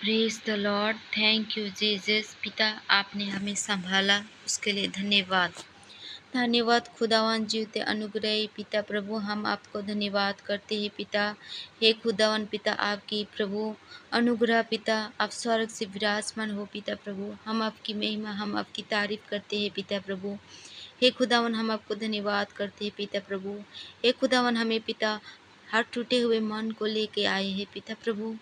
Praise the Lord. Thank you Jesus. पिता, आपने हमें संभाला, उसके लिए धन्यवाद। धन्यवाद खुदावन जीवते अनुग्रही पिता प्रभु, हम आपको धन्यवाद करते हैं पिता। हे खुदावन पिता, आपकी प्रभु अनुग्रह पिता, आप स्वर्ग से विराजमान हो पिता प्रभु। हम आपकी महिमा, हम आपकी तारीफ करते हैं पिता प्रभु। हे खुदावन, हम आपको धन्यवाद करते हैं पिता प्रभु। हे खुदावन, हमें पिता हर टूटे हुए मन को लेके आए हैं पिता प्रभु।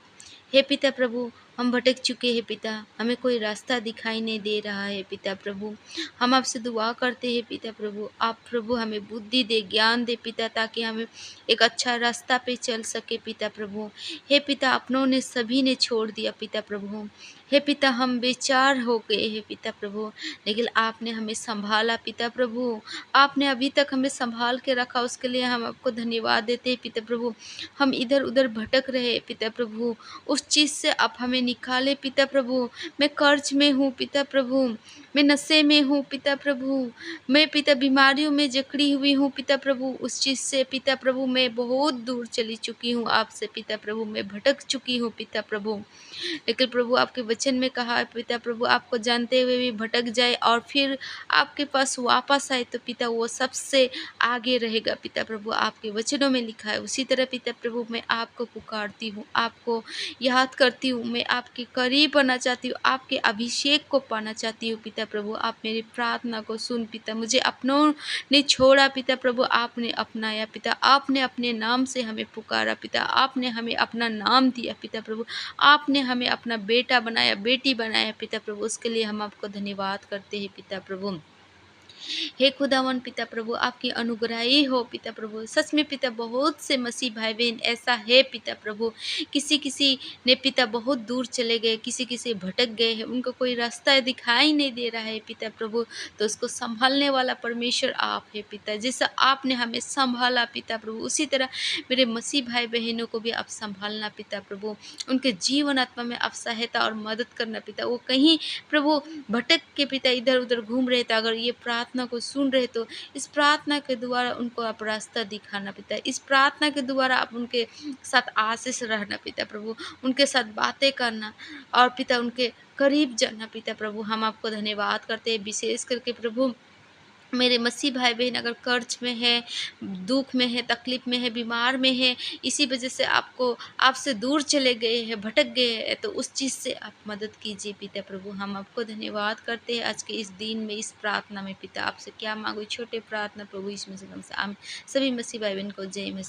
हे पिता प्रभु, हम भटक चुके हैं पिता, हमें कोई रास्ता दिखाई नहीं दे रहा है पिता प्रभु। हम आपसे दुआ करते हैं पिता प्रभु, आप प्रभु हमें बुद्धि दे, ज्ञान दे पिता, ताकि हमें एक अच्छा रास्ता पे चल सके पिता प्रभु। हे पिता, अपनों ने सभी ने छोड़ दिया पिता प्रभु। हे पिता, हम बेचार हो गए हैं पिता प्रभु, लेकिन आपने हमें संभाला पिता प्रभु। आपने अभी तक हमें संभाल के रखा, उसके लिए हम आपको धन्यवाद देते हैं पिता प्रभु। हम इधर उधर भटक रहे हैं पिता प्रभु, उस चीज़ से आप हमें निकाले पिता प्रभु। मैं कर्ज में हूँ पिता प्रभु, मैं नशे में हूँ पिता प्रभु, मैं पिता बीमारियों में जकड़ी हुई हूँ पिता प्रभु। उस चीज़ से पिता प्रभु मैं बहुत दूर चली चुकी हूँ आपसे पिता प्रभु, मैं भटक चुकी हूँ पिता प्रभु। लेकिन प्रभु, आपके वचन में कहा है पिता प्रभु, आपको जानते हुए भी भटक जाए और फिर आपके पास वापस आए तो पिता वो सबसे आगे रहेगा पिता प्रभु। आपके वचनों में लिखा है। उसी तरह पिता प्रभु, मैं आपको पुकारती हूँ, आपको याद करती हूँ, मैं आपके करीब आना चाहती हूँ, आपके अभिषेक को पाना चाहती हूँ पिता प्रभु। आप मेरी प्रार्थना को सुन पिता। मुझे अपनों ने छोड़ा पिता प्रभु, आपने अपनाया पिता। आपने अपने नाम से हमें पुकारा पिता, आपने हमें अपना नाम दिया पिता प्रभु। आपने हमें अपना बेटा बनाया, बेटी बनाया पिता प्रभु, उसके लिए हम आपको धन्यवाद करते हैं पिता प्रभु। हे खुदावन पिता प्रभु, आपकी अनुग्रही हो पिता प्रभु। सच में पिता, बहुत से मसीह भाई बहन ऐसा है पिता प्रभु, किसी किसी ने पिता बहुत दूर चले गए, किसी किसी भटक गए हैं, उनको कोई रास्ता दिखाई नहीं दे रहा है पिता प्रभु। तो उसको संभालने वाला परमेश्वर आप है पिता। जैसा आपने हमें संभाला पिता प्रभु, उसी तरह मेरे मसीह भाई बहनों को भी आप संभालना पिता प्रभु। उनके जीवन आत्मा में आप सहायता और मदद करना पिता। वो कहीं प्रभु भटक के पिता इधर उधर घूम रहे थे, अगर ये प्रार्थना को सुन रहे तो इस प्रार्थना के द्वारा उनको आप रास्ता दिखाना पिता। इस प्रार्थना के द्वारा आप उनके साथ आशीष रहना पिता प्रभु, उनके साथ बातें करना और पिता उनके करीब जाना पिता प्रभु। हम आपको धन्यवाद करते हैं, विशेष करके प्रभु मेरे मसीह भाई बहन अगर कर्ज में है, दुख में है, तकलीफ में है, बीमार में है, इसी वजह से आपको आपसे दूर चले गए हैं, भटक गए हैं, तो उस चीज़ से आप मदद कीजिए पिता प्रभु। हम आपको धन्यवाद करते हैं आज के इस दिन में, इस प्रार्थना में पिता। आपसे क्या मांगो, छोटे प्रार्थना प्रभु, इसमें से आम सभी मसीह भाई बहन को जय मसीह।